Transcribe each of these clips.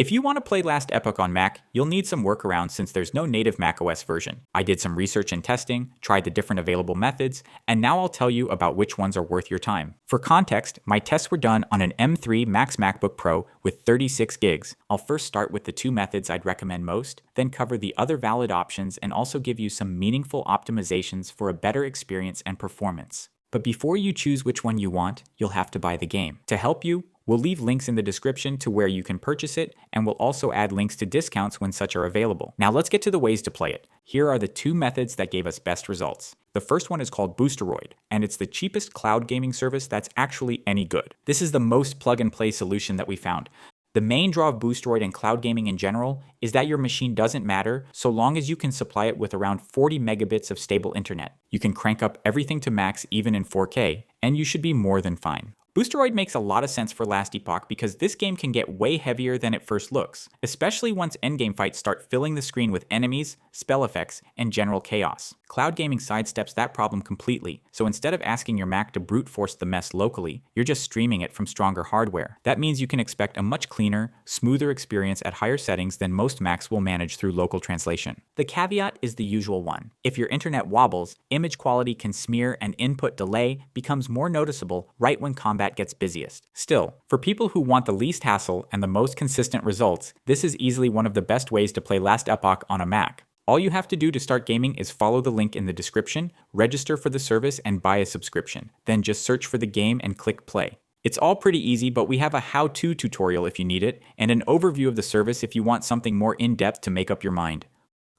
If you want to play Last Epoch on Mac, you'll need some workarounds since there's no native macOS version. I did some research and testing, tried the different available methods, and now I'll tell you about which ones are worth your time. For context, my tests were done on an M3 Max MacBook Pro with 36 gigs. I'll first start with the two methods I'd recommend most, then cover the other valid options and also give you some meaningful optimizations for a better experience and performance. But before you choose which one you want, you'll have to buy the game. To help you, we'll leave links in the description to where you can purchase it, and we'll also add links to discounts when such are available. Now let's get to the ways to play it. Here are the two methods that gave us best results. The first one is called Boosteroid, and it's the cheapest cloud gaming service that's actually any good. This is the most plug-and-play solution that we found. The main draw of Boosteroid and cloud gaming in general is that your machine doesn't matter so long as you can supply it with around 40 megabits of stable internet. You can crank up everything to max even in 4K, and you should be more than fine. Boosteroid makes a lot of sense for Last Epoch because this game can get way heavier than it first looks, especially once endgame fights start filling the screen with enemies, spell effects, and general chaos. Cloud gaming sidesteps that problem completely, so instead of asking your Mac to brute force the mess locally, you're just streaming it from stronger hardware. That means you can expect a much cleaner, smoother experience at higher settings than most Macs will manage through local translation. The caveat is the usual one. If your internet wobbles, image quality can smear and input delay becomes more noticeable right when combat gets busiest. Still, for people who want the least hassle and the most consistent results, this is easily one of the best ways to play Last Epoch on a Mac. All you have to do to start gaming is follow the link in the description, register for the service, and buy a subscription. Then just search for the game and click play. It's all pretty easy, but we have a how-to tutorial if you need it, and an overview of the service if you want something more in-depth to make up your mind.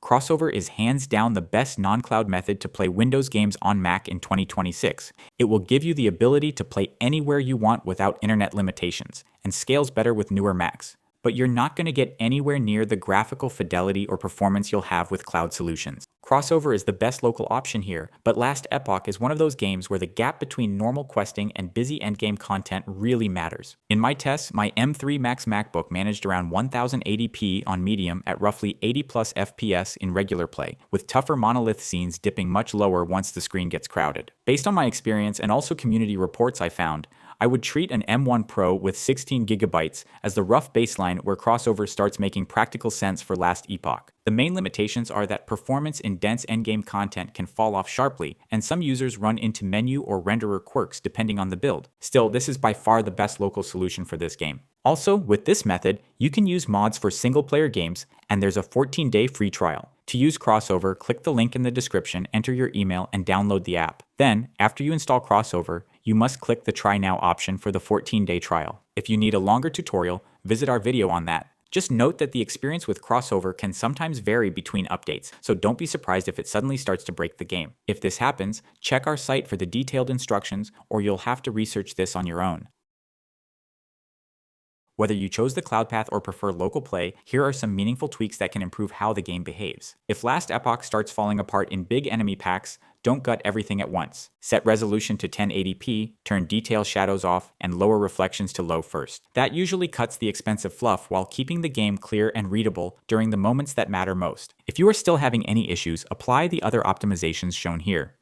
Crossover is hands down the best non-cloud method to play Windows games on Mac in 2026. It will give you the ability to play anywhere you want without internet limitations, and scales better with newer Macs. But you're not going to get anywhere near the graphical fidelity or performance you'll have with cloud solutions. Crossover is the best local option here, but Last Epoch is one of those games where the gap between normal questing and busy endgame content really matters. In my tests, my M3 Max MacBook managed around 1080p on medium at roughly 80 plus FPS in regular play, with tougher monolith scenes dipping much lower once the screen gets crowded. Based on my experience and also community reports I found, I would treat an M1 Pro with 16 gigabytes as the rough baseline where Crossover starts making practical sense for Last Epoch. The main limitations are that performance in dense endgame content can fall off sharply, and some users run into menu or renderer quirks depending on the build. Still, this is by far the best local solution for this game. Also, with this method, you can use mods for single-player games, and there's a 14-day free trial. To use Crossover, click the link in the description, enter your email, and download the app. Then, after you install Crossover, you must click the Try Now option for the 14-day trial. If you need a longer tutorial, visit our video on that. Just note that the experience with Crossover can sometimes vary between updates, so don't be surprised if it suddenly starts to break the game. If this happens, check our site for the detailed instructions, or you'll have to research this on your own. Whether you chose the cloud path or prefer local play, here are some meaningful tweaks that can improve how the game behaves. If Last Epoch starts falling apart in big enemy packs, don't gut everything at once. Set resolution to 1080p, turn detail shadows off, and lower reflections to low first. That usually cuts the expensive fluff while keeping the game clear and readable during the moments that matter most. If you are still having any issues, apply the other optimizations shown here.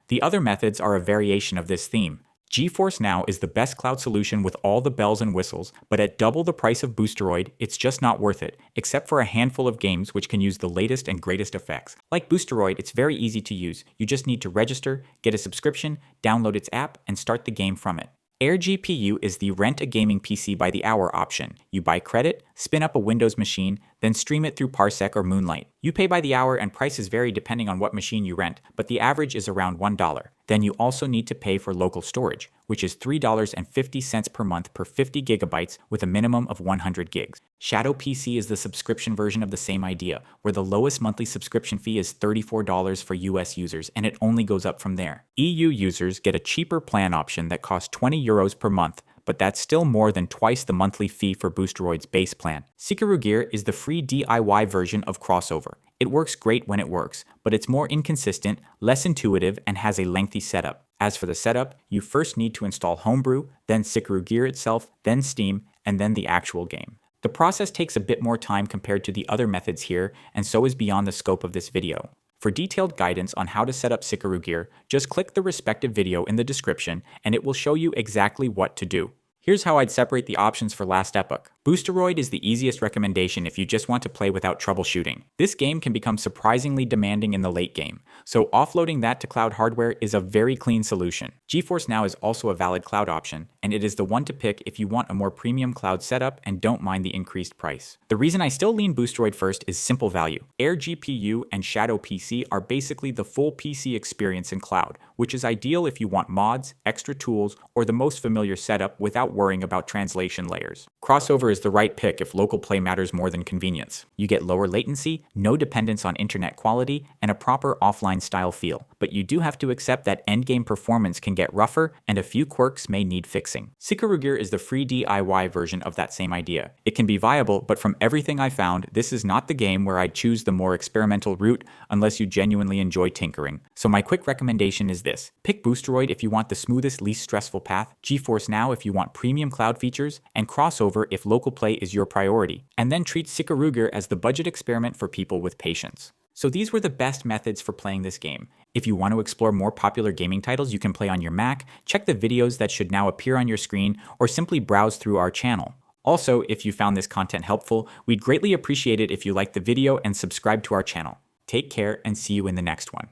The other methods are a variation of this theme. GeForce Now is the best cloud solution with all the bells and whistles, but at double the price of Boosteroid, it's just not worth it, except for a handful of games which can use the latest and greatest effects. Like Boosteroid, it's very easy to use. You just need to register, get a subscription, download its app, and start the game from it. AirGPU is the rent a gaming PC by the hour option. You buy credit, spin up a Windows machine, then stream it through Parsec or Moonlight. You pay by the hour and prices vary depending on what machine you rent, but the average is around $1. Then you also need to pay for local storage, which is $3.50 per month per 50 gigabytes with a minimum of 100 gigs. Shadow PC is the subscription version of the same idea, where the lowest monthly subscription fee is $34 for US users, and it only goes up from there. EU users get a cheaper plan option that costs €20 per month, but that's still more than twice the monthly fee for Boosteroid's base plan. Sikarugir is the free DIY version of Crossover. It works great when it works, but it's more inconsistent, less intuitive, and has a lengthy setup. As for the setup, you first need to install Homebrew, then Sikarugir itself, then Steam, and then the actual game. The process takes a bit more time compared to the other methods here, and so is beyond the scope of this video. For detailed guidance on how to set up Sikarugir, just click the respective video in the description and it will show you exactly what to do. Here's how I'd separate the options for Last Epoch. Boosteroid is the easiest recommendation if you just want to play without troubleshooting. This game can become surprisingly demanding in the late game, so offloading that to cloud hardware is a very clean solution. GeForce Now is also a valid cloud option, and it is the one to pick if you want a more premium cloud setup and don't mind the increased price. The reason I still lean Boosteroid first is simple value. Air GPU and Shadow PC are basically the full PC experience in cloud, which is ideal if you want mods, extra tools, or the most familiar setup without worrying about translation layers. Crossover is the right pick if local play matters more than convenience. You get lower latency, no dependence on internet quality, and a proper offline style feel, but you do have to accept that endgame performance can get rougher and a few quirks may need fixing. Sikarugir is the free DIY version of that same idea. It can be viable, but from everything I found, this is not the game where I'd choose the more experimental route unless you genuinely enjoy tinkering. So my quick recommendation is this. Pick Boosteroid if you want the smoothest, least stressful path, GeForce Now if you want premium cloud features, and Crossover if local play is your priority. And then treat Sikarugir as the budget experiment for people with patience. So these were the best methods for playing this game. If you want to explore more popular gaming titles you can play on your Mac, check the videos that should now appear on your screen, or simply browse through our channel. Also, if you found this content helpful, we'd greatly appreciate it if you liked the video and subscribe to our channel. Take care and see you in the next one.